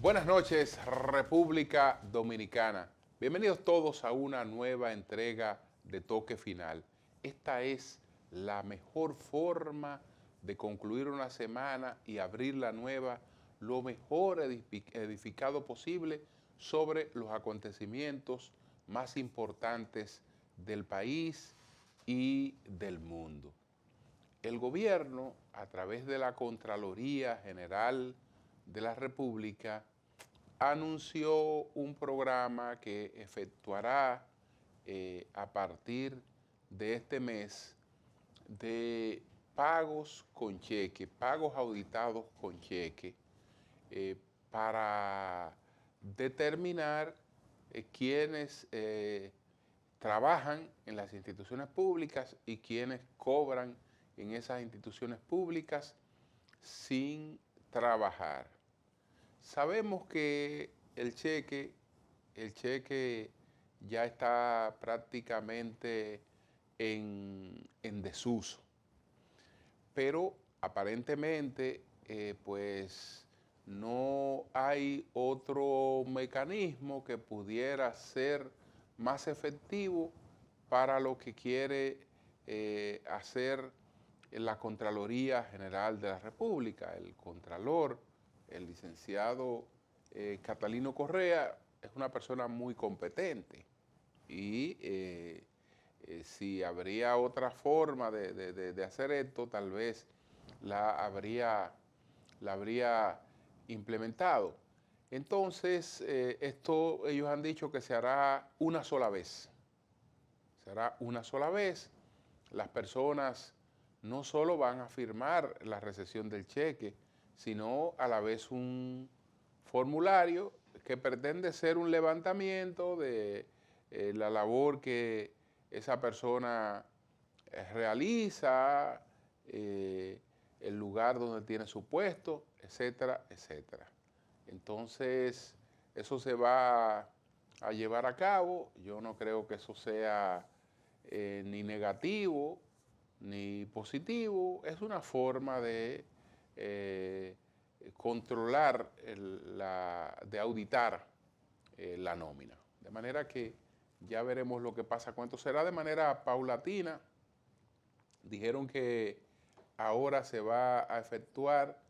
Buenas noches, República Dominicana. Bienvenidos todos a una nueva entrega de Toque Final. Esta es la mejor forma de concluir una semana y abrir la nueva lo mejor edificado posible sobre los acontecimientos más importantes del país y del mundo. El gobierno, a través de la Contraloría General de la República, anunció un programa que efectuará a partir de este mes de pagos con cheque, pagos auditados con cheque, para determinar quiénes trabajan en las instituciones públicas y quienes cobran en esas instituciones públicas sin trabajar. Sabemos que el cheque ya está prácticamente en desuso, pero aparentemente pues no hay otro mecanismo que pudiera ser más efectivo para lo que quiere hacer la Contraloría General de la República. El Contralor, el licenciado Catalino Correa, es una persona muy competente y si habría otra forma de hacer esto, tal vez la habría implementado. Entonces, esto ellos han dicho que se hará una sola vez. Se hará una sola vez. Las personas no solo van a firmar la recepción del cheque, sino a la vez un formulario que pretende ser un levantamiento de la labor que esa persona realiza, el lugar donde tiene su puesto, etcétera, etcétera. Entonces, eso se va a llevar a cabo. Yo no creo que eso sea ni negativo ni positivo. Es una forma de controlar, de auditar la nómina. De manera que ya veremos lo que pasa con esto. Será de manera paulatina. Dijeron que ahora se va a efectuar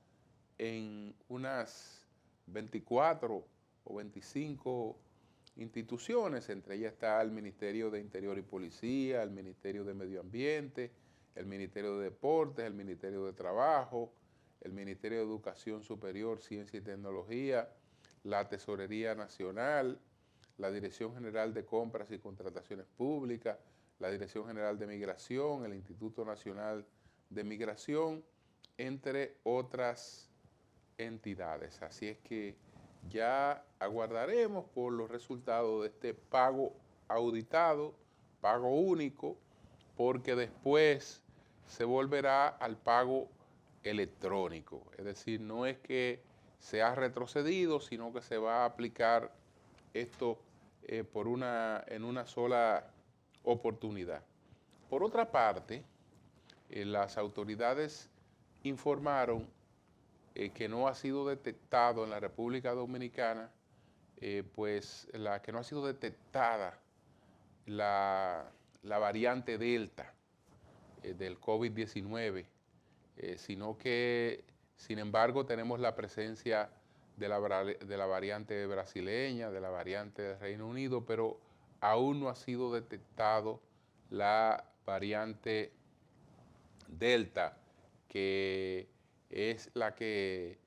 en unas 24 o 25 instituciones, entre ellas está el Ministerio de Interior y Policía, el Ministerio de Medio Ambiente, el Ministerio de Deportes, el Ministerio de Trabajo, el Ministerio de Educación Superior, Ciencia y Tecnología, la Tesorería Nacional, la Dirección General de Compras y Contrataciones Públicas, la Dirección General de Migración, el Instituto Nacional de Migración, entre otras entidades. Así es que ya aguardaremos por los resultados de este pago auditado, pago único, porque después se volverá al pago electrónico. Es decir, no es que se ha retrocedido, sino que se va a aplicar esto en una sola oportunidad. Por otra parte, las autoridades informaron que no ha sido detectado en la República Dominicana, que no ha sido detectada la variante Delta del COVID-19, sino que, sin embargo, tenemos la presencia de la variante brasileña, de la variante del Reino Unido, pero aún no ha sido detectado la variante Delta, que es la que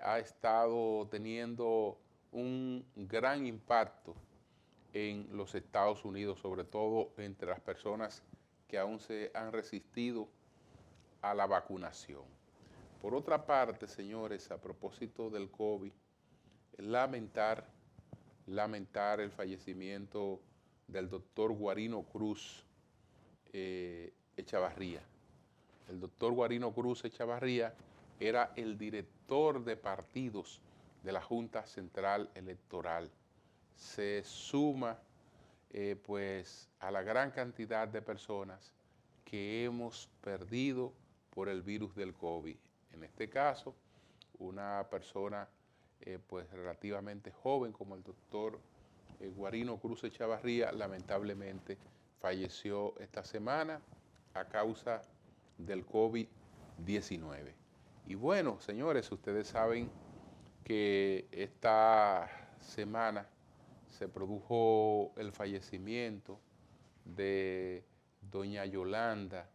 ha estado teniendo un gran impacto en los Estados Unidos, sobre todo entre las personas que aún se han resistido a la vacunación. Por otra parte, señores, a propósito del COVID, lamentar el fallecimiento del doctor Guarino Cruz Echavarría. El doctor Guarino Cruz Echavarría era el director de partidos de la Junta Central Electoral. Se suma pues a la gran cantidad de personas que hemos perdido por el virus del COVID. En este caso, una persona pues relativamente joven, como el doctor Guarino Cruz Echavarría, lamentablemente falleció esta semana a causa del COVID-19. Y bueno, señores, ustedes saben que esta semana se produjo el fallecimiento de doña Yolanda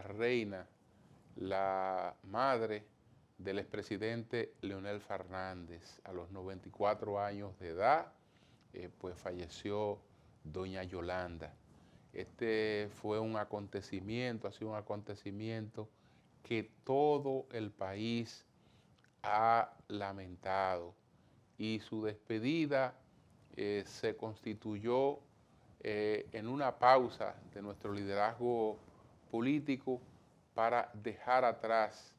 Reina, la madre del expresidente Leonel Fernández. A los 94 años de edad, pues falleció doña Yolanda. Este fue un acontecimiento, ha sido un acontecimiento que todo el país ha lamentado, y su despedida se constituyó en una pausa de nuestro liderazgo político para dejar atrás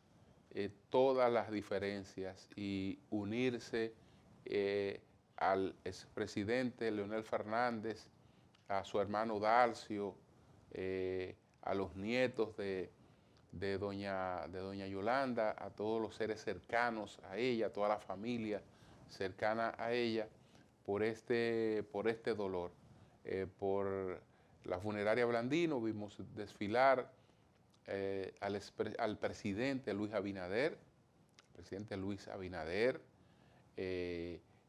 todas las diferencias y unirse al expresidente Leonel Fernández, a su hermano Darcio, a los nietos de doña Yolanda, a todos los seres cercanos a ella, a toda la familia cercana a ella, por este dolor. Por la funeraria Blandino vimos desfilar al presidente Luis Abinader,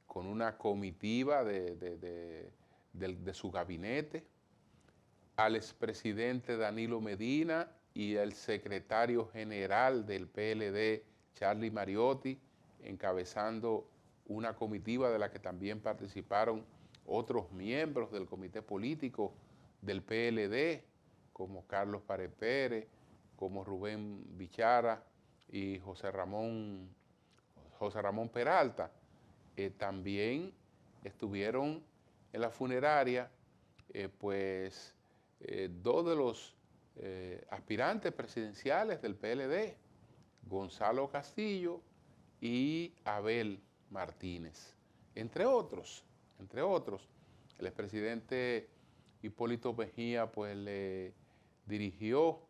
con una comitiva de su gabinete, al expresidente Danilo Medina y el secretario general del PLD, Charlie Mariotti, encabezando una comitiva de la que también participaron otros miembros del comité político del PLD, como Carlos Párez Pérez, como Rubén Bichara y José Ramón Peralta. También estuvieron en la funeraria dos de los aspirantes presidenciales del PLD, Gonzalo Castillo y Abel Martínez, entre otros. El expresidente Hipólito Mejía pues le dirigió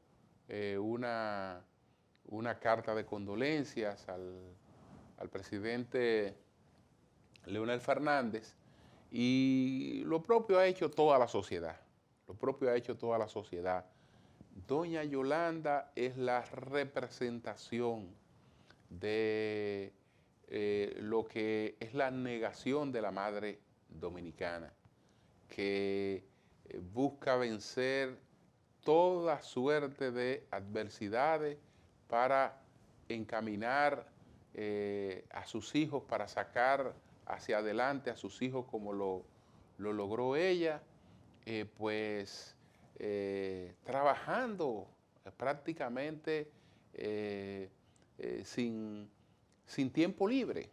una carta de condolencias al presidente Leonel Fernández, y lo propio ha hecho toda la sociedad. Doña Yolanda es la representación de lo que es la negación de la madre dominicana, que busca vencer toda suerte de adversidades para encaminar a sus hijos, para sacar hacia adelante a sus hijos como lo logró ella, trabajando prácticamente sin tiempo libre,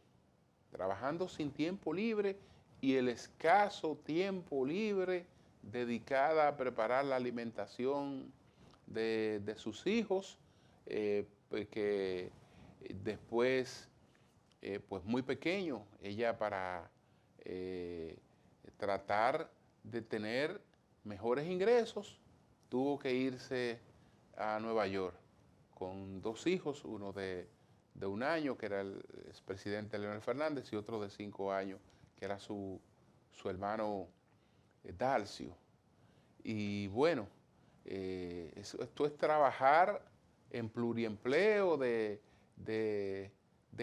y el escaso tiempo libre dedicada a preparar la alimentación de sus hijos, que después, pues muy pequeño, ella para tratar de tener mejores ingresos, tuvo que irse a Nueva York con dos hijos, uno de 1 año, que era el expresidente Leonel Fernández, y otro de 5 años, que era su hermano Darcio. Y bueno, esto es trabajar en pluriempleo, de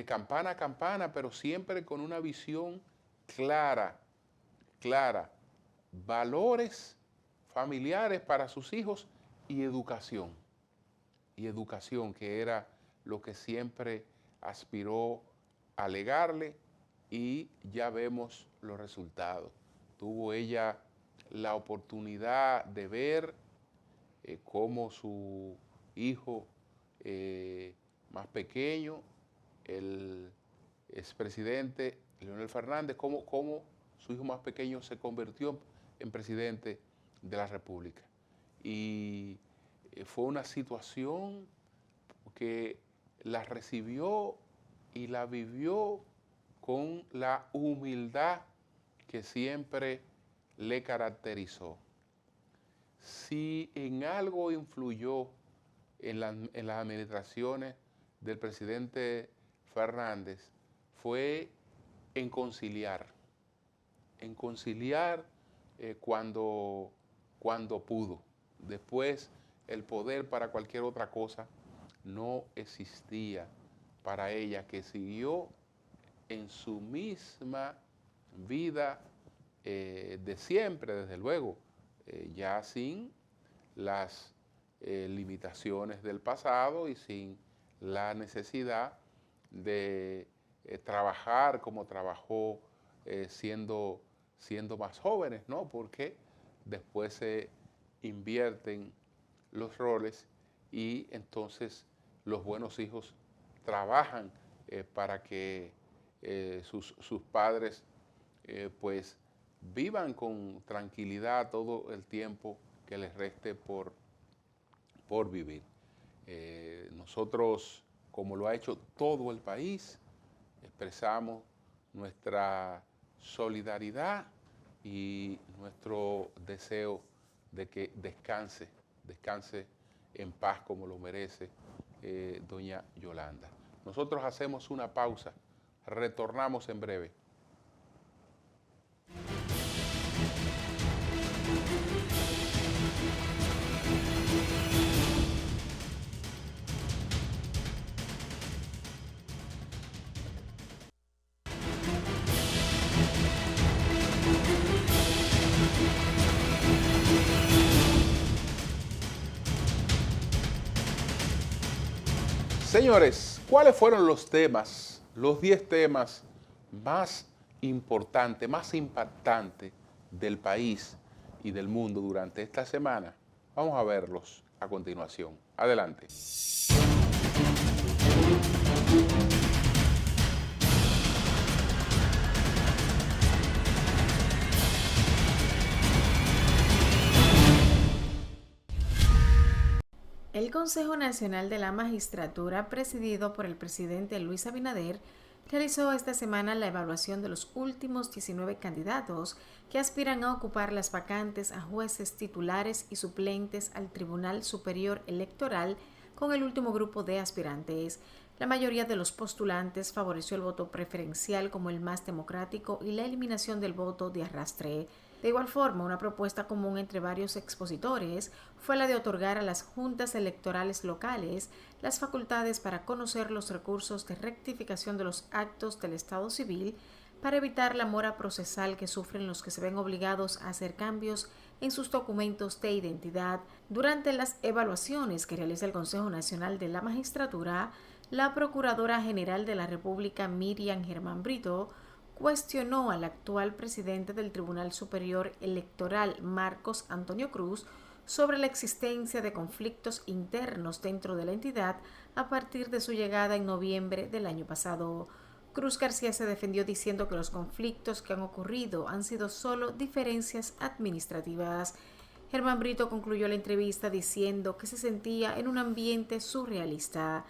campana a campana, pero siempre con una visión clara, valores familiares para sus hijos y educación, que era lo que siempre aspiró a legarle, y ya vemos los resultados. Tuvo ella la oportunidad de ver cómo su hijo más pequeño, el expresidente Leonel Fernández, cómo su hijo más pequeño se convirtió en presidente de la República. Y fue una situación que la recibió y la vivió con la humildad que siempre le caracterizó. Si en algo influyó en las administraciones del presidente Fernández, fue en conciliar cuando pudo. Después, el poder para cualquier otra cosa no existía para ella, que siguió en su misma vida de siempre, desde luego, ya sin las limitaciones del pasado y sin la necesidad de trabajar como trabajó siendo más jóvenes, ¿no? Porque después se invierten los roles y entonces los buenos hijos trabajan para que sus padres pues vivan con tranquilidad todo el tiempo que les reste por vivir. Nosotros, como lo ha hecho todo el país, expresamos nuestra solidaridad y nuestro deseo de que descanse en paz como lo merece doña Yolanda. Nosotros hacemos una pausa, retornamos en breve. Señores, ¿cuáles fueron los 10 temas más importantes, más impactantes del país y del mundo durante esta semana? Vamos a verlos a continuación. Adelante. El Consejo Nacional de la Magistratura, presidido por el presidente Luis Abinader, realizó esta semana la evaluación de los últimos 19 candidatos que aspiran a ocupar las vacantes a jueces titulares y suplentes al Tribunal Superior Electoral con el último grupo de aspirantes. La mayoría de los postulantes favoreció el voto preferencial como el más democrático y la eliminación del voto de arrastre. De igual forma, una propuesta común entre varios expositores fue la de otorgar a las juntas electorales locales las facultades para conocer los recursos de rectificación de los actos del Estado civil para evitar la mora procesal que sufren los que se ven obligados a hacer cambios en sus documentos de identidad. Durante las evaluaciones que realiza el Consejo Nacional de la Magistratura, la Procuradora General de la República, Miriam Germán Brito, cuestionó al actual presidente del Tribunal Superior Electoral, Marcos Antonio Cruz, sobre la existencia de conflictos internos dentro de la entidad a partir de su llegada en noviembre del año pasado. Cruz García se defendió diciendo que los conflictos que han ocurrido han sido solo diferencias administrativas. Germán Brito concluyó la entrevista diciendo que se sentía en un ambiente surrealista.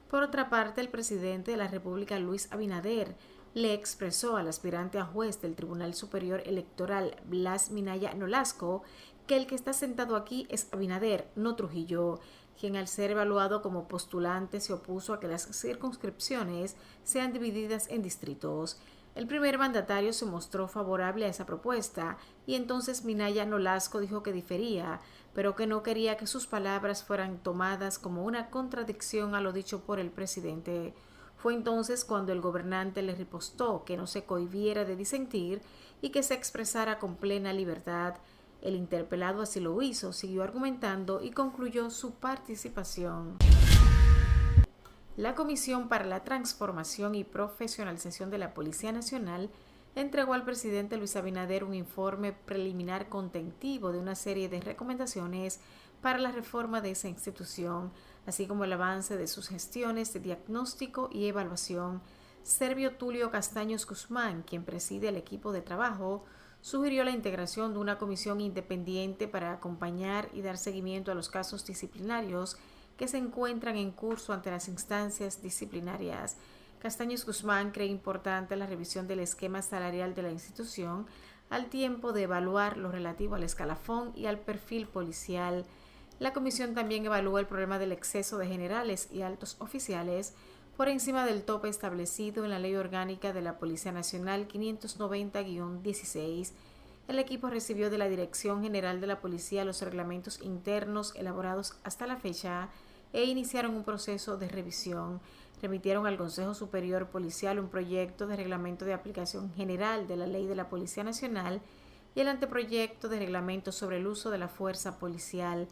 Por otra parte, el presidente de la República, Luis Abinader, le expresó al aspirante a juez del Tribunal Superior Electoral, Blas Minaya Nolasco, que el que está sentado aquí es Abinader, no Trujillo, quien al ser evaluado como postulante se opuso a que las circunscripciones sean divididas en distritos. El primer mandatario se mostró favorable a esa propuesta y entonces Minaya Nolasco dijo que difería, pero que no quería que sus palabras fueran tomadas como una contradicción a lo dicho por el presidente. Fue entonces cuando el gobernante le ripostó que no se cohibiera de disentir y que se expresara con plena libertad. El interpelado así lo hizo, siguió argumentando y concluyó su participación. La Comisión para la Transformación y Profesionalización de la Policía Nacional entregó al presidente Luis Abinader un informe preliminar contentivo de una serie de recomendaciones para la reforma de esa institución, así como el avance de sus gestiones de diagnóstico y evaluación. Servio Tulio Castaños Guzmán, quien preside el equipo de trabajo, sugirió la integración de una comisión independiente para acompañar y dar seguimiento a los casos disciplinarios que se encuentran en curso ante las instancias disciplinarias. Castaños Guzmán cree importante la revisión del esquema salarial de la institución al tiempo de evaluar lo relativo al escalafón y al perfil policial. La comisión también evalúa el problema del exceso de generales y altos oficiales, por encima del tope establecido en la Ley Orgánica de la Policía Nacional 590-16. El equipo recibió de la Dirección General de la Policía los reglamentos internos elaborados hasta la fecha e iniciaron un proceso de revisión. Remitieron al Consejo Superior Policial un proyecto de reglamento de aplicación general de la Ley de la Policía Nacional y el anteproyecto de reglamento sobre el uso de la fuerza policial.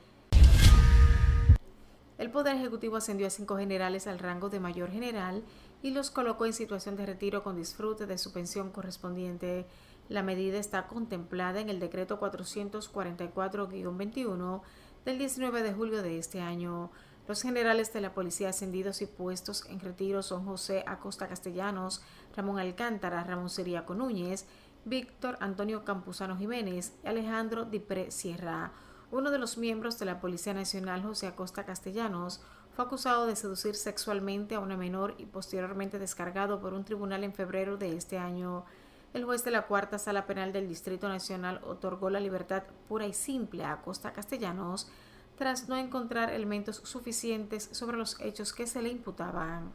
El Poder Ejecutivo ascendió a 5 generales al rango de mayor general y los colocó en situación de retiro con disfrute de su pensión correspondiente. La medida está contemplada en el Decreto 444-21 del 19 de julio de este año. Los generales de la policía ascendidos y puestos en retiro son José Acosta Castellanos, Ramón Alcántara, Ramón Ciriaco Núñez, Víctor Antonio Campuzano Jiménez y Alejandro Dipré Sierra. Uno de los miembros de la Policía Nacional, José Acosta Castellanos, fue acusado de seducir sexualmente a una menor y posteriormente descargado por un tribunal en febrero de este año. El juez de la Cuarta Sala Penal del Distrito Nacional otorgó la libertad pura y simple a Acosta Castellanos tras no encontrar elementos suficientes sobre los hechos que se le imputaban.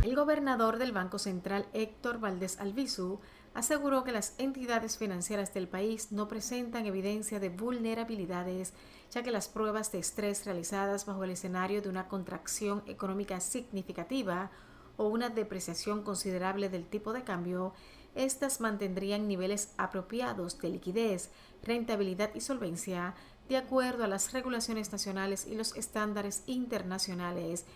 El gobernador del Banco Central, Héctor Valdés Albizu, aseguró que las entidades financieras del país no presentan evidencia de vulnerabilidades, ya que las pruebas de estrés realizadas bajo el escenario de una contracción económica significativa o una depreciación considerable del tipo de cambio, estas mantendrían niveles apropiados de liquidez, rentabilidad y solvencia, de acuerdo a las regulaciones nacionales y los estándares internacionales.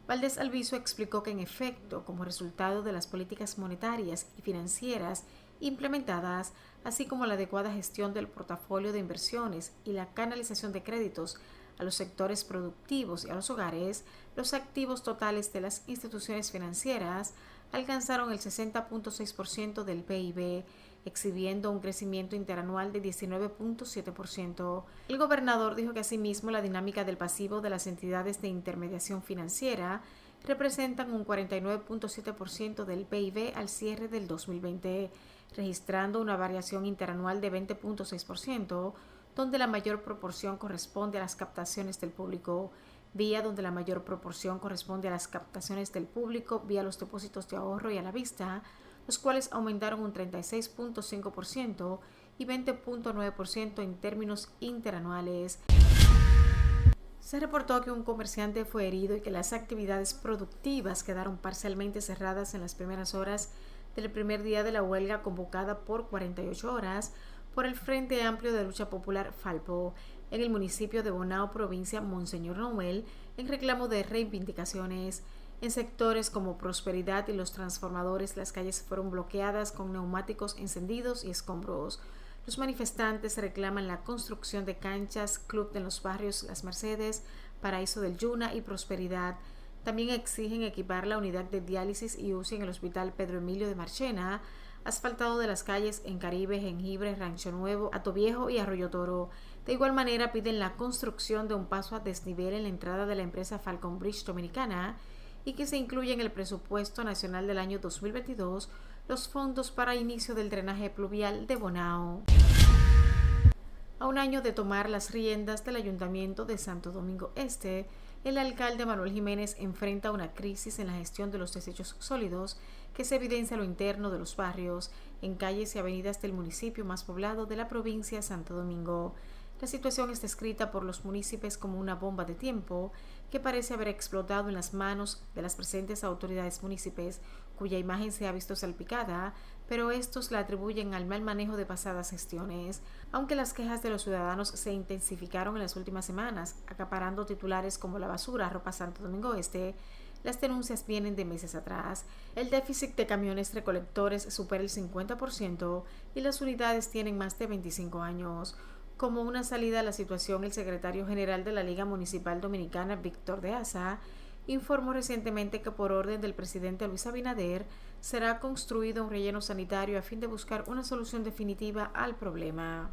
Valdés Albizu explicó que en efecto, como resultado de las políticas monetarias y financieras implementadas, así como la adecuada gestión del portafolio de inversiones y la canalización de créditos a los sectores productivos y a los hogares, los activos totales de las instituciones financieras alcanzaron el 60.6% del PIB, exhibiendo un crecimiento interanual de 19.7%. El gobernador dijo que asimismo la dinámica del pasivo de las entidades de intermediación financiera representan un 49.7% del PIB al cierre del 2020, registrando una variación interanual de 20.6%, donde la mayor proporción corresponde a las captaciones del público, vía donde la mayor proporción corresponde a las captaciones del público vía los depósitos de ahorro y a la vista, los cuales aumentaron un 36.5% y 20.9% en términos interanuales. Se reportó que un comerciante fue herido y que las actividades productivas quedaron parcialmente cerradas en las primeras horas del primer día de la huelga convocada por 48 horas por el Frente Amplio de Lucha Popular Falpo en el municipio de Bonao, provincia Monseñor Noel, en reclamo de reivindicaciones. En sectores como Prosperidad y Los Transformadores, las calles fueron bloqueadas con neumáticos encendidos y escombros. Los manifestantes reclaman la construcción de canchas, club en los barrios Las Mercedes, Paraíso del Yuna y Prosperidad. También exigen equipar la unidad de diálisis y UCI en el Hospital Pedro Emilio de Marchena, asfaltado de las calles en Caribe, Jengibre, Rancho Nuevo, Atoviejo y Arroyo Toro. De igual manera piden la construcción de un paso a desnivel en la entrada de la empresa Falcon Bridge Dominicana y que se incluya en el presupuesto nacional del año 2022 los fondos para inicio del drenaje pluvial de Bonao. A un año de tomar las riendas del Ayuntamiento de Santo Domingo Este, el alcalde Manuel Jiménez enfrenta una crisis en la gestión de los desechos sólidos que se evidencia a lo interno de los barrios, en calles y avenidas del municipio más poblado de la provincia de Santo Domingo. La situación es descrita por los municipios como una bomba de tiempo que parece haber explotado en las manos de las presentes autoridades municipales, cuya imagen se ha visto salpicada, pero estos la atribuyen al mal manejo de pasadas gestiones. Aunque las quejas de los ciudadanos se intensificaron en las últimas semanas, acaparando titulares como La basura arropa Santo Domingo Este, las denuncias vienen de meses atrás. El déficit de camiones recolectores supera el 50% y las unidades tienen más de 25 años. Como una salida a la situación, el secretario general de la Liga Municipal Dominicana, Víctor de Asa, informó recientemente que por orden del presidente Luis Abinader será construido un relleno sanitario a fin de buscar una solución definitiva al problema.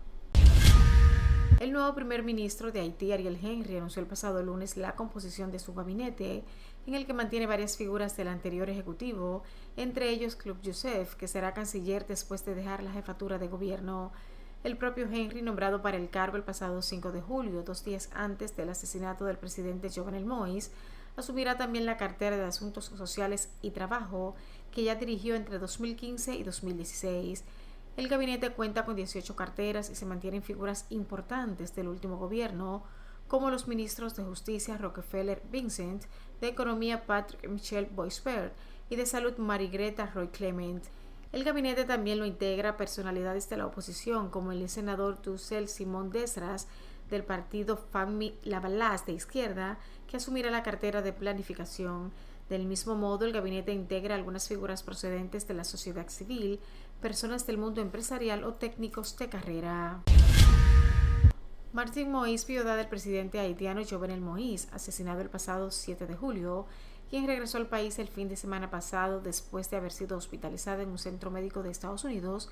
El nuevo primer ministro de Haití, Ariel Henry, anunció el pasado lunes la composición de su gabinete, en el que mantiene varias figuras del anterior ejecutivo, entre ellos Claude Joseph, que será canciller después de dejar la jefatura de gobierno. El propio Henry, nombrado para el cargo el pasado 5 de julio, 2 días antes del asesinato del presidente Jovenel Moïse, asumirá también la cartera de Asuntos Sociales y Trabajo, que ya dirigió entre 2015 y 2016. El gabinete cuenta con 18 carteras y se mantienen figuras importantes del último gobierno, como los ministros de Justicia Rockefeller Vincent, de Economía Patrick Michel Boisper y de Salud Marigreta Roy Clement. El gabinete también lo integra personalidades de la oposición, como el senador Dussel Simón Desras, del partido Famille Lavalas de izquierda, que asumirá la cartera de planificación. Del mismo modo, el gabinete integra algunas figuras procedentes de la sociedad civil, personas del mundo empresarial o técnicos de carrera. Martín Moïse, viuda del presidente haitiano Jovenel Moïse, asesinado el pasado 7 de julio, quien regresó al país el fin de semana pasado después de haber sido hospitalizada en un centro médico de Estados Unidos,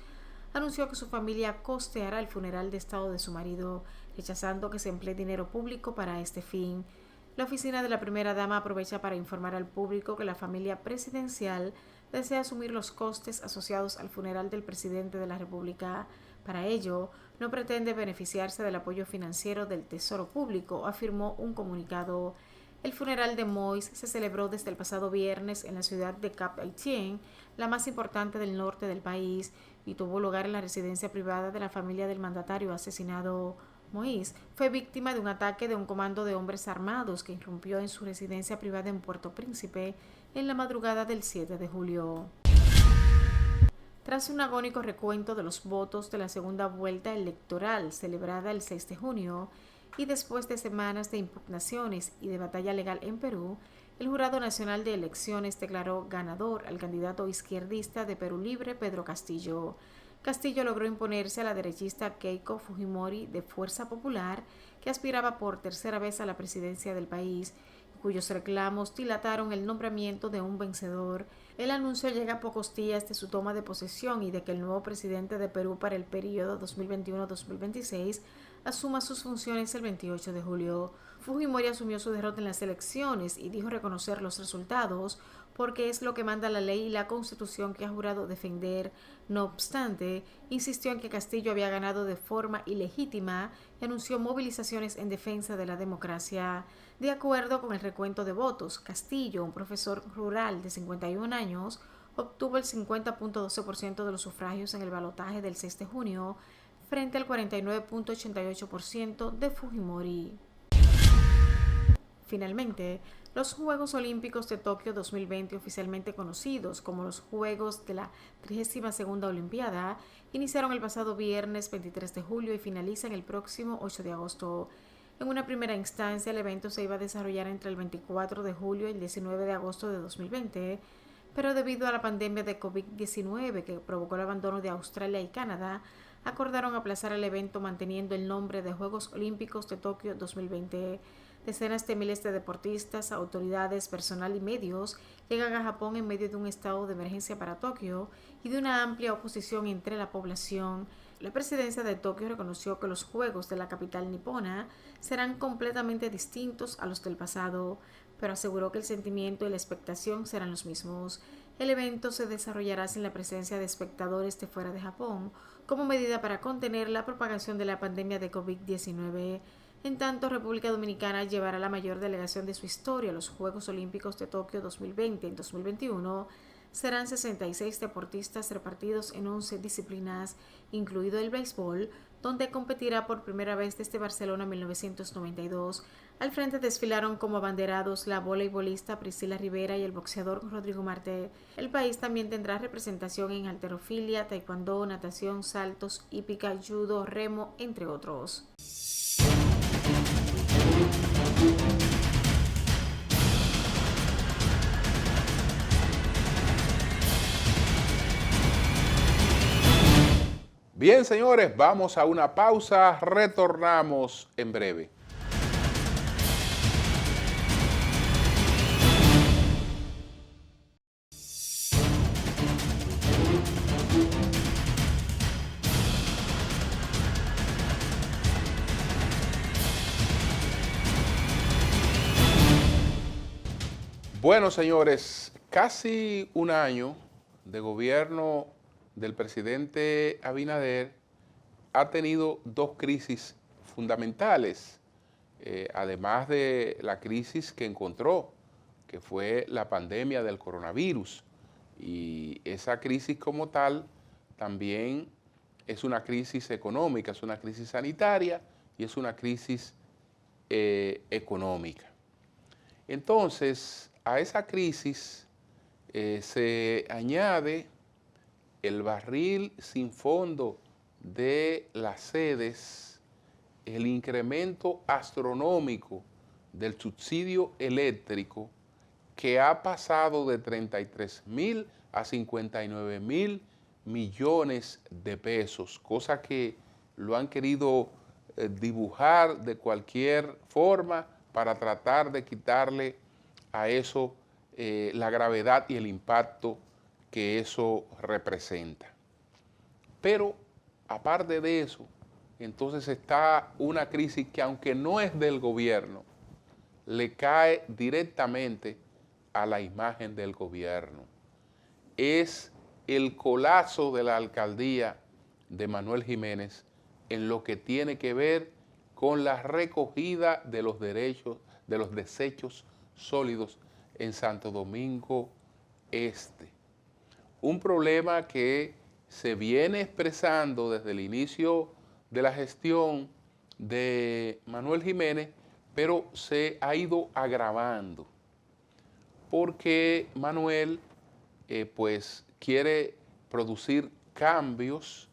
anunció que su familia costeará el funeral de estado de su marido, rechazando que se emplee dinero público para este fin. La oficina de la primera dama aprovecha para informar al público que la familia presidencial desea asumir los costes asociados al funeral del presidente de la República. Para ello, no pretende beneficiarse del apoyo financiero del Tesoro Público, afirmó un comunicado. El funeral de Moïse se celebró desde el pasado viernes en la ciudad de Cap-Haitien, la más importante del norte del país, y tuvo lugar en la residencia privada de la familia del mandatario asesinado. Moïse fue víctima de un ataque de un comando de hombres armados que irrumpió en su residencia privada en Puerto Príncipe en la madrugada del 7 de julio. Tras un agónico recuento de los votos de la segunda vuelta electoral celebrada el 6 de junio y después de semanas de impugnaciones y de batalla legal en Perú, el Jurado Nacional de Elecciones declaró ganador al candidato izquierdista de Perú Libre, Pedro Castillo. Castillo logró imponerse a la derechista Keiko Fujimori de Fuerza Popular, que aspiraba por tercera vez a la presidencia del país, cuyos reclamos dilataron el nombramiento de un vencedor. El anuncio llega a pocos días de su toma de posesión y de que el nuevo presidente de Perú para el periodo 2021-2026 asuma sus funciones el 28 de julio. Fujimori asumió su derrota en las elecciones y dijo reconocer los resultados porque es lo que manda la ley y la Constitución que ha jurado defender. No obstante, insistió en que Castillo había ganado de forma ilegítima y anunció movilizaciones en defensa de la democracia. De acuerdo con el recuento de votos, Castillo, un profesor rural de 51 años, obtuvo el 50.12% de los sufragios en el balotaje del 6 de junio, frente al 49.88% de Fujimori. Finalmente, los Juegos Olímpicos de Tokio 2020, oficialmente conocidos como los Juegos de la 32ª Olimpiada, iniciaron el pasado viernes 23 de julio y finalizan el próximo 8 de agosto. En una primera instancia, el evento se iba a desarrollar entre el 24 de julio y el 19 de agosto de 2020, pero debido a la pandemia de COVID-19 que provocó el abandono de Australia y Canadá, acordaron aplazar el evento manteniendo el nombre de Juegos Olímpicos de Tokio 2020. Decenas de miles de deportistas, autoridades, personal y medios llegan a Japón en medio de un estado de emergencia para Tokio y de una amplia oposición entre la población. La presidencia de Tokio reconoció que los Juegos de la capital nipona serán completamente distintos a los del pasado, pero aseguró que el sentimiento y la expectación serán los mismos. El evento se desarrollará sin la presencia de espectadores de fuera de Japón, como medida para contener la propagación de la pandemia de COVID-19. En tanto, República Dominicana llevará la mayor delegación de su historia a los Juegos Olímpicos de Tokio 2020 en 2021. Serán 66 deportistas repartidos en 11 disciplinas, incluido el béisbol, donde competirá por primera vez desde Barcelona en 1992. Al frente desfilaron como abanderados la voleibolista Priscila Rivera y el boxeador Rodrigo Marte. El país también tendrá representación en halterofilia, taekwondo, natación, saltos, hípica, judo, remo, entre otros. Bien, señores, vamos a una pausa, retornamos en breve. Bueno, señores, casi un año de gobierno del presidente Abinader ha tenido dos crisis fundamentales, además de la crisis que encontró que fue la pandemia del coronavirus. Y esa crisis como tal también es una crisis económica, es una crisis sanitaria y es una crisis económica. Entonces, a esa crisis se añade el barril sin fondo de las sedes, el incremento astronómico del subsidio eléctrico que ha pasado de 33.000 a 59.000 millones de pesos, cosa que lo han querido dibujar de cualquier forma para tratar de quitarle a eso la gravedad y el impacto que eso representa. Pero aparte de eso, entonces está una crisis que, aunque no es del gobierno, le cae directamente a la imagen del gobierno. Es el colapso de la alcaldía de Manuel Jiménez en lo que tiene que ver con la recogida de los desechos sólidos en Santo Domingo Este. Un problema que se viene expresando desde el inicio de la gestión de Manuel Jiménez, pero se ha ido agravando porque Manuel pues quiere producir cambios.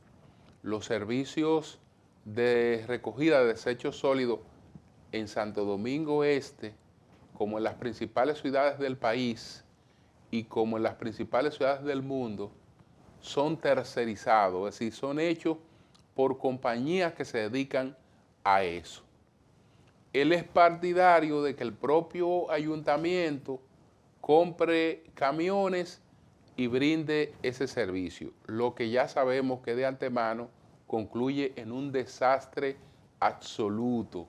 Los servicios de recogida de desechos sólidos en Santo Domingo Este, como en las principales ciudades del país y como en las principales ciudades del mundo, son tercerizados, es decir, son hechos por compañías que se dedican a eso. Él es partidario de que el propio ayuntamiento compre camiones y brinde ese servicio, lo que ya sabemos que de antemano concluye en un desastre absoluto.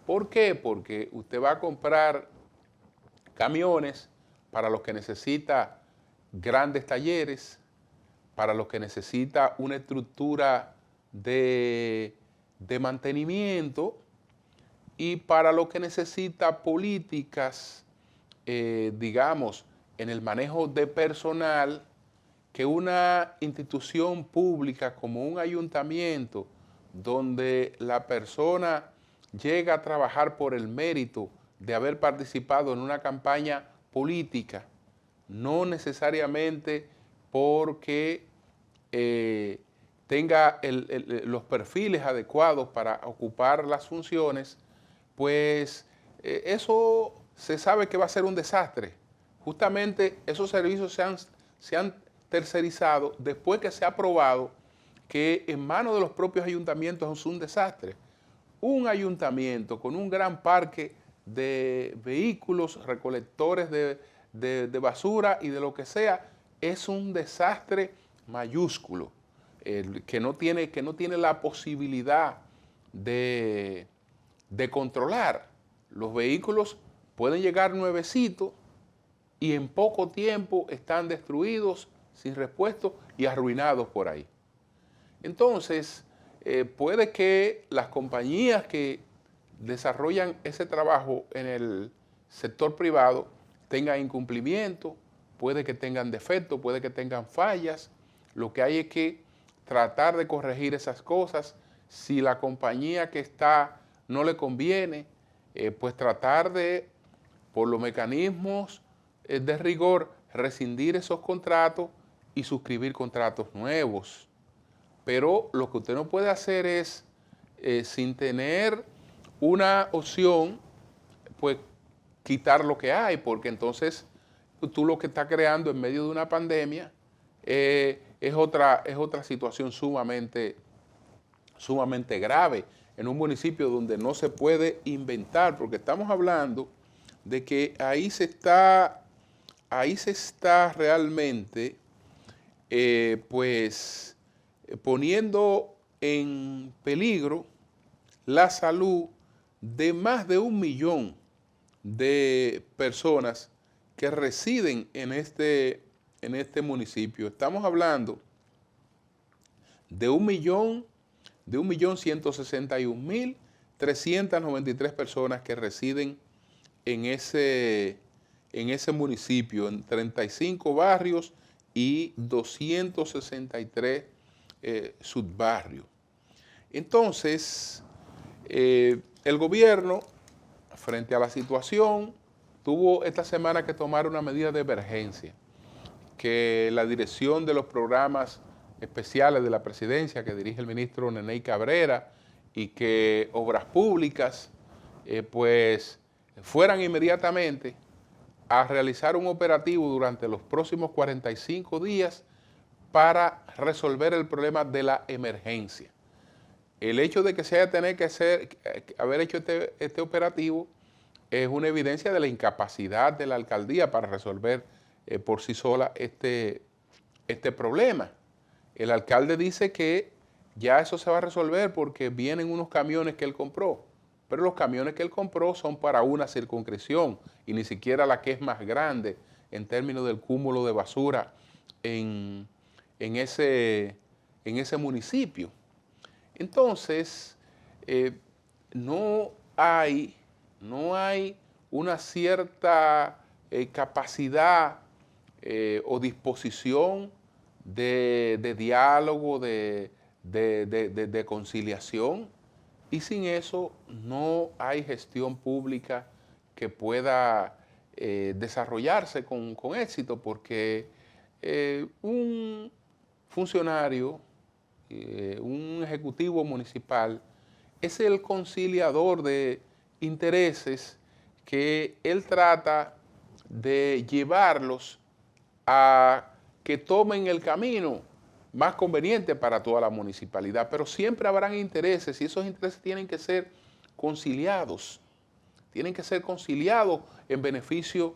¿Por qué? Porque usted va a comprar camiones para los que necesita grandes talleres, para los que necesita una estructura de mantenimiento y para los que necesita políticas, digamos, en el manejo de personal que una institución pública como un ayuntamiento, donde la persona llega a trabajar por el mérito de haber participado en una campaña política, no necesariamente porque tenga los perfiles adecuados para ocupar las funciones, pues eso se sabe que va a ser un desastre. Justamente esos servicios se han tercerizado después que se ha probado que en manos de los propios ayuntamientos es un desastre. Un ayuntamiento con un gran parque de vehículos, recolectores de basura y de lo que sea, es un desastre mayúsculo, que no tiene la posibilidad de controlar. Los vehículos pueden llegar nuevecitos y en poco tiempo están destruidos, sin repuesto y arruinados por ahí. Entonces, puede que las compañías que desarrollan ese trabajo en el sector privado tengan incumplimiento, puede que tengan defectos, puede que tengan fallas. Lo que hay es que tratar de corregir esas cosas. Si la compañía que está no le conviene, pues tratar de, por los mecanismos de rigor, rescindir esos contratos y suscribir contratos nuevos. Pero lo que usted no puede hacer es, sin tener una opción, pues quitar lo que hay, porque entonces tú lo que estás creando en medio de una pandemia es otra situación sumamente grave en un municipio donde no se puede inventar, porque estamos hablando de que ahí se está realmente pues poniendo en peligro la salud de más de 1 millón de personas que residen en este municipio. Estamos hablando de 1.161.393 personas que residen en ese en ese municipio, en 35 barrios y 263 subbarrios. Entonces, el gobierno, frente a la situación, tuvo esta semana que tomar una medida de emergencia, que la dirección de los programas especiales de la presidencia que dirige el ministro Neney Cabrera y que Obras Públicas, pues fueran inmediatamente a realizar un operativo durante los próximos 45 días para resolver el problema de la emergencia. El hecho de que se haya tenido que haber hecho este operativo es una evidencia de la incapacidad de la alcaldía para resolver por sí sola este problema. El alcalde dice que ya eso se va a resolver porque vienen unos camiones que él compró, pero los camiones que él compró son para una circunscripción y ni siquiera la que es más grande en términos del cúmulo de basura en ese municipio. Entonces, no hay una cierta capacidad o disposición de diálogo, de conciliación, y sin eso no hay gestión pública que pueda desarrollarse con éxito, porque un funcionario, un ejecutivo municipal, es el conciliador de intereses que él trata de llevarlos a que tomen el camino más conveniente para toda la municipalidad, pero siempre habrán intereses y esos intereses tienen que ser conciliados en beneficio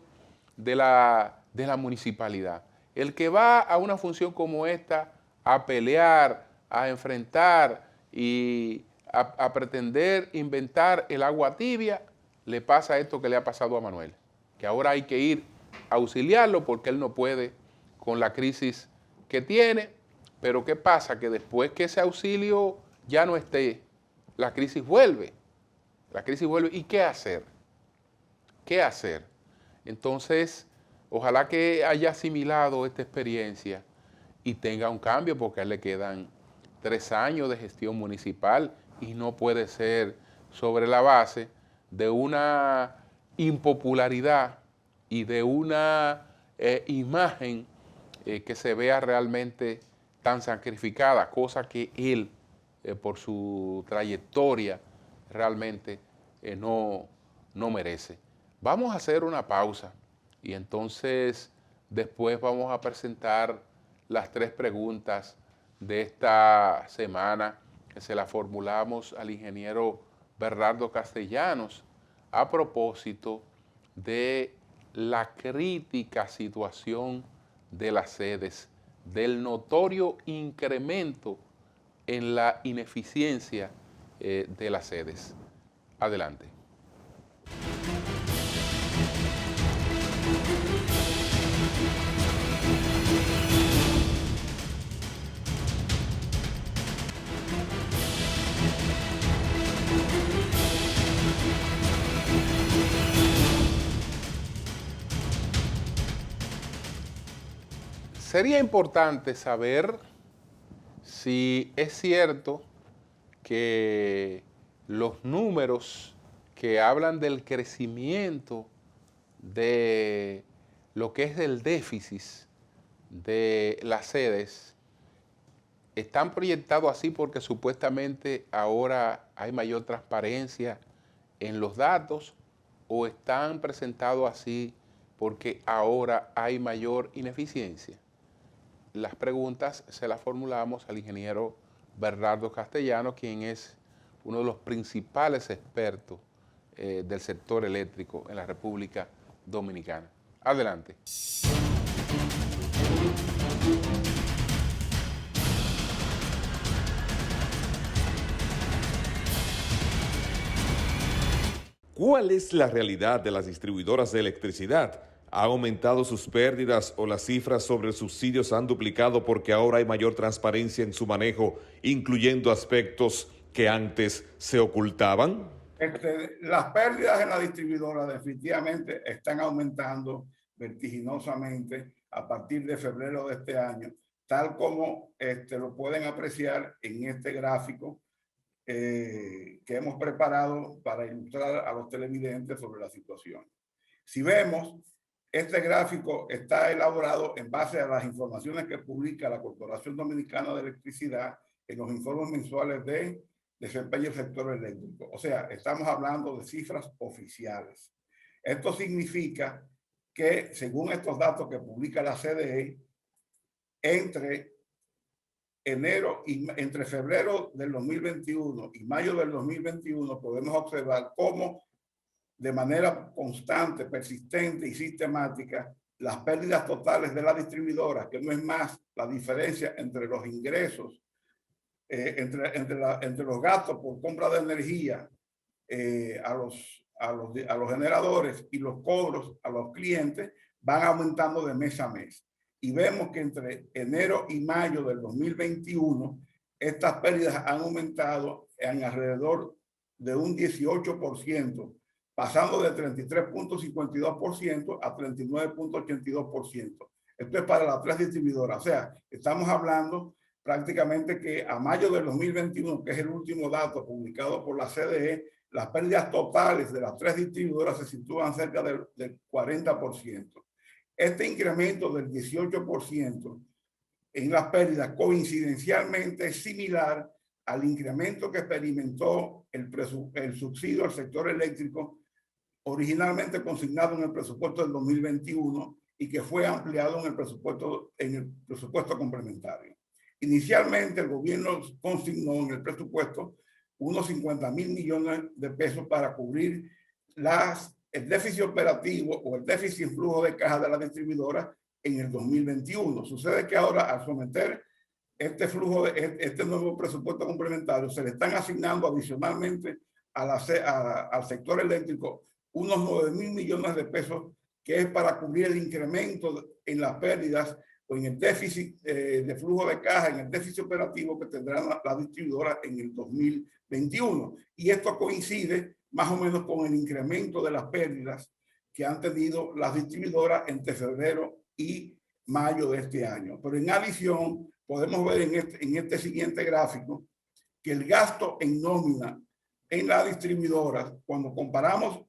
de la municipalidad. El que va a una función como esta a pelear, a enfrentar y a pretender inventar el agua tibia, le pasa esto que le ha pasado a Manuel, que ahora hay que ir a auxiliarlo porque él no puede con la crisis que tiene. Pero ¿qué pasa? Que después que ese auxilio ya no esté, la crisis vuelve. ¿Y qué hacer? ¿Qué hacer? Entonces, ojalá que haya asimilado esta experiencia y tenga un cambio, porque a él le quedan 3 años de gestión municipal y no puede ser sobre la base de una impopularidad y de una imagen que se vea realmente tan sacrificada, cosa que él, por su trayectoria, realmente no merece. Vamos a hacer una pausa y entonces después vamos a presentar las 3 preguntas de esta semana que se las formulamos al ingeniero Bernardo Castellanos a propósito de la crítica situación de las sedes, del notorio incremento en la ineficiencia de las sedes. Adelante. Sería importante saber si es cierto que los números que hablan del crecimiento de lo que es el déficit de las sedes están proyectados así porque supuestamente ahora hay mayor transparencia en los datos, o están presentados así porque ahora hay mayor ineficiencia. Las preguntas se las formulamos al ingeniero Bernardo Castellanos, quien es uno de los principales expertos del sector eléctrico en la República Dominicana. Adelante. ¿Cuál es la realidad de las distribuidoras de electricidad? ¿Han aumentado sus pérdidas o las cifras sobre subsidios han duplicado porque ahora hay mayor transparencia en su manejo, incluyendo aspectos que antes se ocultaban? Las pérdidas en la distribuidora definitivamente están aumentando vertiginosamente a partir de febrero de este año, tal como lo pueden apreciar en este gráfico que hemos preparado para ilustrar a los televidentes sobre la situación. Si vemos, este gráfico está elaborado en base a las informaciones que publica la Corporación Dominicana de Electricidad en los informes mensuales de desempeño del sector eléctrico. O sea, estamos hablando de cifras oficiales. Esto significa que, según estos datos que publica la CDE, entre febrero del 2021 y mayo del 2021 podemos observar cómo de manera constante, persistente y sistemática las pérdidas totales de la distribuidora, que no es más la diferencia entre los ingresos, entre los gastos por compra de energía a los generadores y los cobros a los clientes, van aumentando de mes a mes. Y vemos que entre enero y mayo del 2021, estas pérdidas han aumentado en alrededor de un 18%, pasando de 33.52% a 39.82%. Esto es para las 3 distribuidoras. O sea, estamos hablando prácticamente que a mayo del 2021, que es el último dato publicado por la CDE, las pérdidas totales de las 3 distribuidoras se sitúan cerca del 40%. Este incremento del 18% en las pérdidas coincidencialmente es similar al incremento que experimentó el subsidio al sector eléctrico, originalmente consignado en el presupuesto del 2021 y que fue ampliado en el presupuesto complementario. Inicialmente, el gobierno consignó en el presupuesto unos 50.000 millones de pesos para cubrir el déficit operativo o el déficit en flujo de caja de la distribuidora en el 2021. Sucede que ahora, al someter este nuevo presupuesto complementario, se le están asignando adicionalmente al sector eléctrico unos 9.000 millones de pesos, que es para cubrir el incremento en las pérdidas o en el déficit de flujo de caja, en el déficit operativo que tendrán la distribuidora en el 2021. Y esto coincide más o menos con el incremento de las pérdidas que han tenido las distribuidoras entre febrero y mayo de este año. Pero en adición, podemos ver en este siguiente gráfico que el gasto en nómina en las distribuidoras, cuando comparamos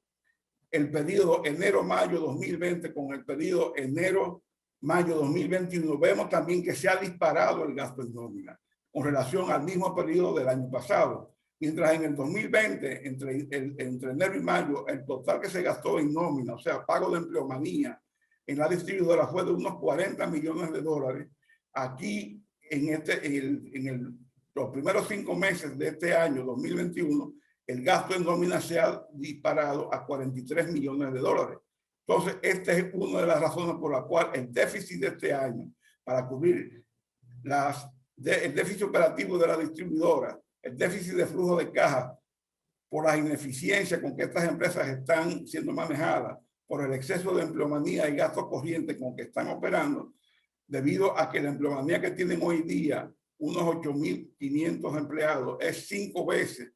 el periodo enero-mayo 2020 con el periodo enero-mayo 2021, vemos también que se ha disparado el gasto en nómina con relación al mismo periodo del año pasado. Mientras en el 2020, entre enero y mayo, el total que se gastó en nómina, o sea, pago de empleomanía en la distribuidora, fue de unos 40 millones de dólares. Aquí, los primeros 5 meses de este año, 2021, el gasto en nómina se ha disparado a 43 millones de dólares. Entonces, esta es una de las razones por la cual el déficit de este año para cubrir el déficit operativo de la distribuidora, el déficit de flujo de caja por la ineficiencia con que estas empresas están siendo manejadas, por el exceso de empleomanía y gastos corrientes con que están operando, debido a que la empleomanía que tienen hoy día, unos 8.500 empleados, es 5 veces,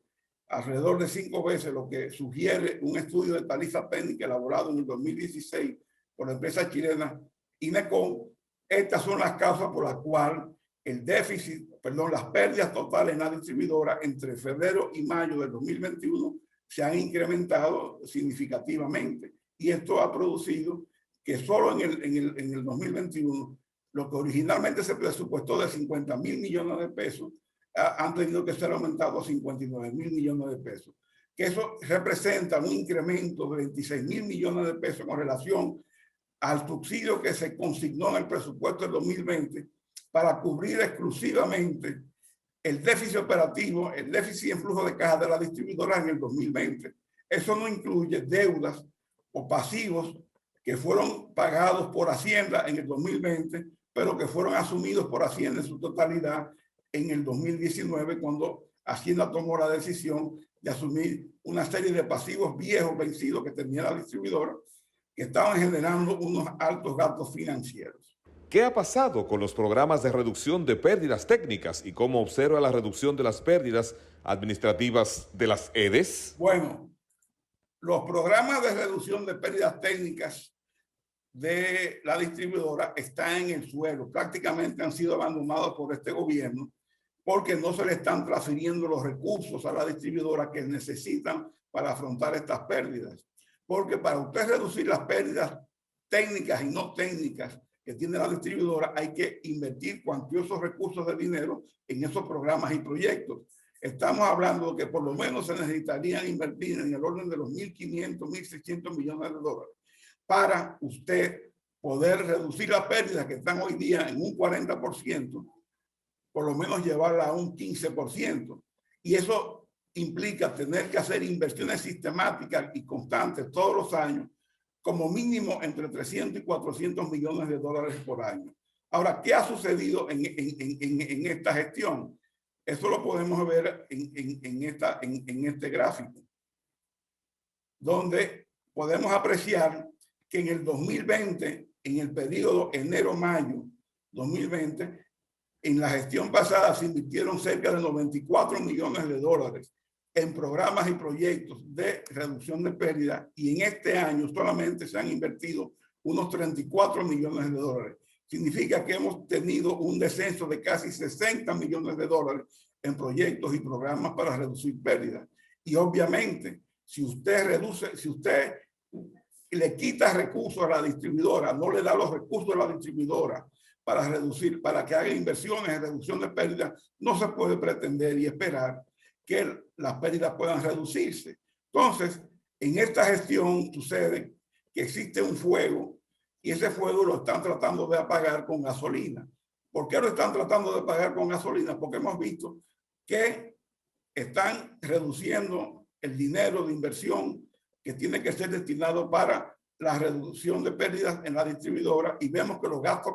alrededor de 5 veces lo que sugiere un estudio de tarifa técnica elaborado en el 2016 por la empresa chilena Inecon. Estas son las causas por las cuales las pérdidas totales en la distribuidora entre febrero y mayo del 2021 se han incrementado significativamente. Y esto ha producido que solo en el 2021, lo que originalmente se presupuestó de 50.000 millones de pesos, han tenido que ser aumentados a 59.000 millones de pesos. Que eso representa un incremento de 26.000 millones de pesos con relación al subsidio que se consignó en el presupuesto del 2020 para cubrir exclusivamente el déficit operativo, el déficit en flujo de caja de la distribuidora en el 2020. Eso no incluye deudas o pasivos que fueron pagados por Hacienda en el 2020, pero que fueron asumidos por Hacienda en su totalidad en el 2019, cuando Hacienda tomó la decisión de asumir una serie de pasivos viejos vencidos que tenía la distribuidora, que estaban generando unos altos gastos financieros. ¿Qué ha pasado con los programas de reducción de pérdidas técnicas y cómo observa la reducción de las pérdidas administrativas de las EDES? Bueno, los programas de reducción de pérdidas técnicas de la distribuidora están en el suelo. Prácticamente han sido abandonados por este gobierno porque no se le están transfiriendo los recursos a la distribuidora que necesitan para afrontar estas pérdidas. Porque para usted reducir las pérdidas técnicas y no técnicas que tiene la distribuidora, hay que invertir cuantiosos recursos de dinero en esos programas y proyectos. Estamos hablando de que por lo menos se necesitarían invertir en el orden de los 1.500, 1.600 millones de dólares para usted poder reducir las pérdidas que están hoy día en un 40%, por lo menos llevarla a un 15%. Y eso implica tener que hacer inversiones sistemáticas y constantes todos los años, como mínimo entre 300 y 400 millones de dólares por año. Ahora, ¿qué ha sucedido en esta gestión? Eso lo podemos ver en este gráfico, donde podemos apreciar que en el 2020, en el periodo enero-mayo 2020, en la gestión pasada se invirtieron cerca de 94 millones de dólares en programas y proyectos de reducción de pérdidas, y en este año solamente se han invertido unos 34 millones de dólares. Significa que hemos tenido un descenso de casi 60 millones de dólares en proyectos y programas para reducir pérdidas. Y obviamente, si usted le quita recursos a la distribuidora, no le da los recursos a la distribuidora para reducir, para que haga inversiones en reducción de pérdidas, no se puede pretender y esperar que las pérdidas puedan reducirse. Entonces, en esta gestión sucede que existe un fuego y ese fuego lo están tratando de apagar con gasolina. ¿Por qué lo están tratando de apagar con gasolina? Porque hemos visto que están reduciendo el dinero de inversión que tiene que ser destinado para la reducción de pérdidas en la distribuidora, y vemos que los gastos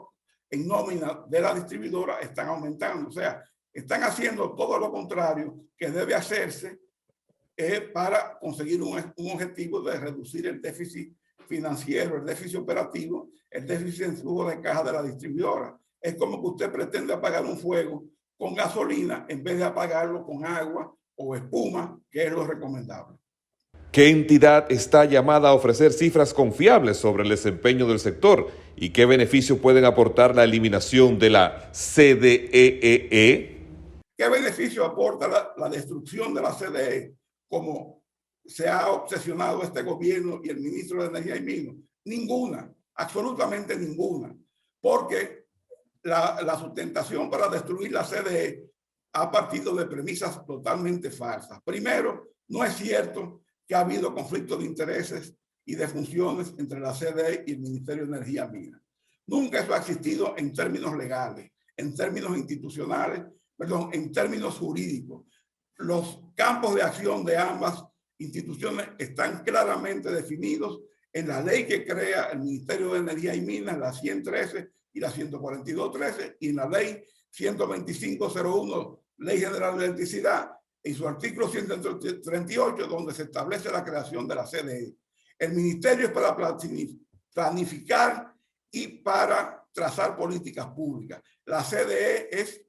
en nómina de la distribuidora están aumentando. O sea, están haciendo todo lo contrario que debe hacerse para conseguir un objetivo de reducir el déficit financiero, el déficit operativo, el déficit en flujo de caja de la distribuidora. Es como que usted pretende apagar un fuego con gasolina en vez de apagarlo con agua o espuma, que es lo recomendable. ¿Qué entidad está llamada a ofrecer cifras confiables sobre el desempeño del sector y qué beneficio pueden aportar la eliminación de la CDEE? ¿Qué beneficio aporta la destrucción de la CDE, como se ha obsesionado este gobierno y el ministro de Energía y Minas? Ninguna, absolutamente ninguna, porque la sustentación para destruir la CDE ha partido de premisas totalmente falsas. Primero, no es cierto que ha habido conflictos de intereses y de funciones entre la CDE y el Ministerio de Energía y Minas. Nunca eso ha existido en términos legales, en términos institucionales, perdón, en términos jurídicos. Los campos de acción de ambas instituciones están claramente definidos en la ley que crea el Ministerio de Energía y Minas, la 113 y la 142.13, y en la ley 125.01, Ley General de Electricidad, en su artículo 138, donde se establece la creación de la CDE. El ministerio es para planificar y para trazar políticas públicas. La CDE es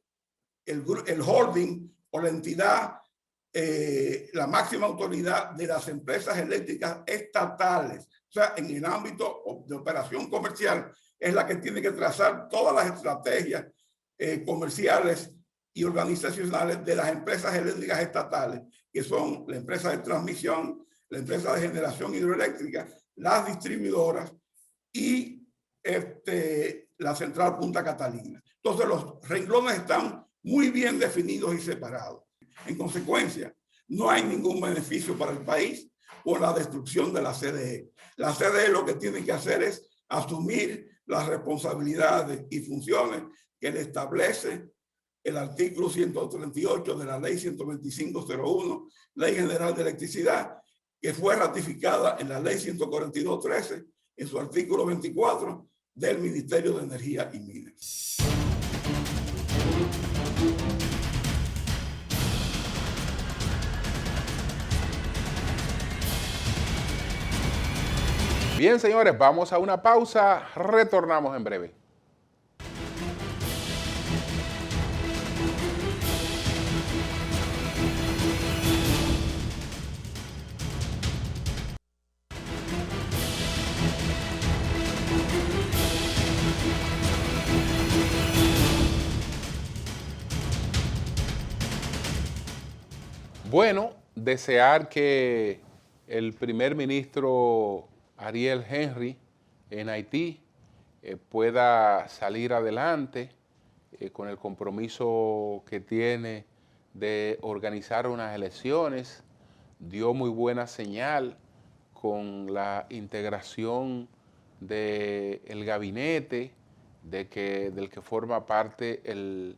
el holding o la entidad, la máxima autoridad de las empresas eléctricas estatales. O sea, en el ámbito de operación comercial es la que tiene que trazar todas las estrategias comerciales y organizacionales de las empresas eléctricas estatales, que son la empresa de transmisión, la empresa de generación hidroeléctrica, las distribuidoras y la central Punta Catalina. Entonces los renglones están muy bien definidos y separados. En consecuencia, no hay ningún beneficio para el país por la destrucción de la CDE. La CDE lo que tiene que hacer es asumir las responsabilidades y funciones que le establece el artículo 138 de la ley 125.01, Ley General de Electricidad, que fue ratificada en la ley 142.13, en su artículo 24 del Ministerio de Energía y Minas. Bien, señores, vamos a una pausa, retornamos en breve. Bueno, desear que el primer ministro Ariel Henry en Haití pueda salir adelante con el compromiso que tiene de organizar unas elecciones. Dio muy buena señal con la integración del gabinete del que forma parte el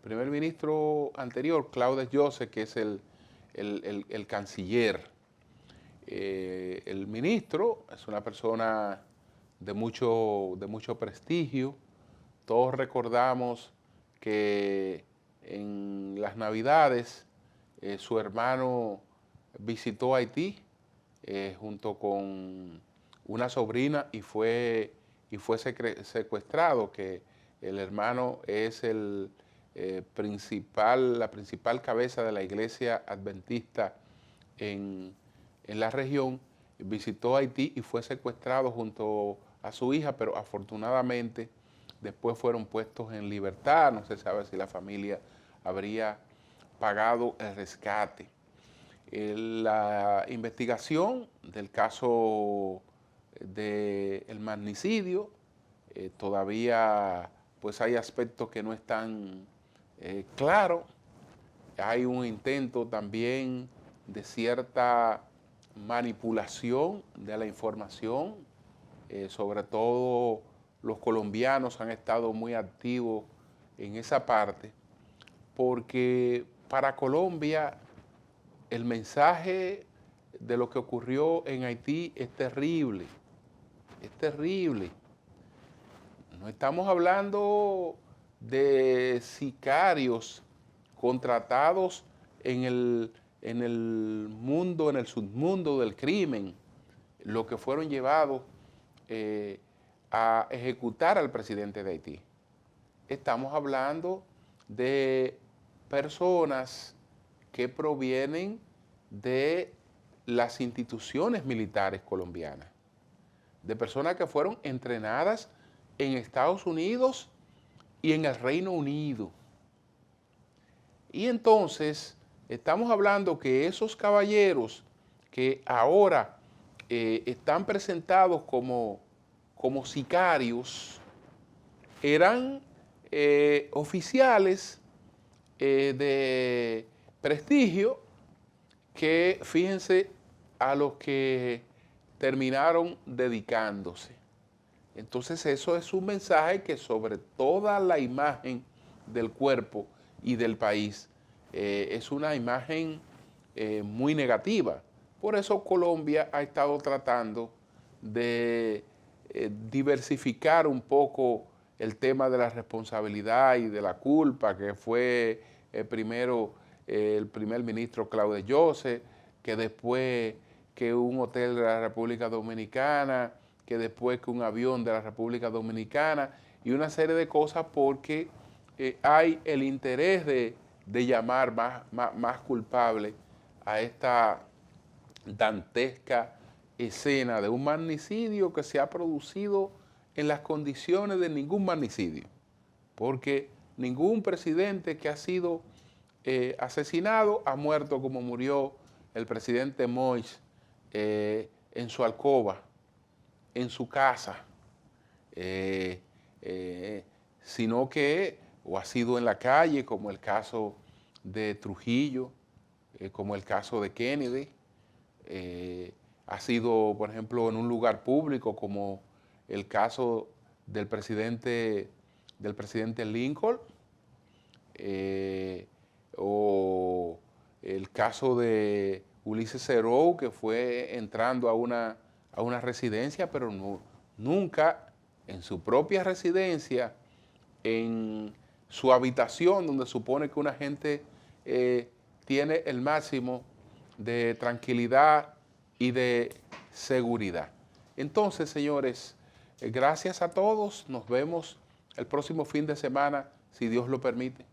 primer ministro anterior, Claude Joseph, que es el canciller. El ministro es una persona de mucho prestigio. Todos recordamos que en las Navidades su hermano visitó Haití junto con una sobrina y fue secuestrado, que el hermano es la principal cabeza de la iglesia adventista en la región. Visitó Haití y fue secuestrado junto a su hija, pero afortunadamente después fueron puestos en libertad. No se sabe si la familia habría pagado el rescate. La investigación del caso del magnicidio, todavía pues hay aspectos que no están claros. Hay un intento también de cierta manipulación de la información, sobre todo los colombianos han estado muy activos en esa parte, porque para Colombia el mensaje de lo que ocurrió en Haití es terrible, es terrible. No estamos hablando de sicarios contratados en el submundo del crimen, los que fueron llevados a ejecutar al presidente de Haití. Estamos hablando de personas que provienen de las instituciones militares colombianas, de personas que fueron entrenadas en Estados Unidos y en el Reino Unido. Y entonces estamos hablando que esos caballeros que ahora están presentados como sicarios eran oficiales de prestigio que, fíjense, a los que terminaron dedicándose. Entonces eso es un mensaje que sobre toda la imagen del cuerpo y del país es una imagen muy negativa. Por eso Colombia ha estado tratando de diversificar un poco el tema de la responsabilidad y de la culpa, que fue primero el primer ministro Claude Joseph, que después que un hotel de la República Dominicana, que después que un avión de la República Dominicana y una serie de cosas, porque hay el interés de llamar más culpable a esta dantesca escena de un magnicidio que se ha producido en las condiciones de ningún magnicidio, porque ningún presidente que ha sido asesinado ha muerto como murió el presidente Moïse en su alcoba, en su casa, sino que o ha sido en la calle, como el caso de Trujillo, como el caso de Kennedy, ha sido, por ejemplo, en un lugar público, como el caso del presidente Lincoln, o el caso de Ulises Serou, que fue entrando a una residencia, pero nunca en su propia residencia, en su habitación, donde supone que una gente tiene el máximo de tranquilidad y de seguridad. Entonces, señores, gracias a todos. Nos vemos el próximo fin de semana, si Dios lo permite.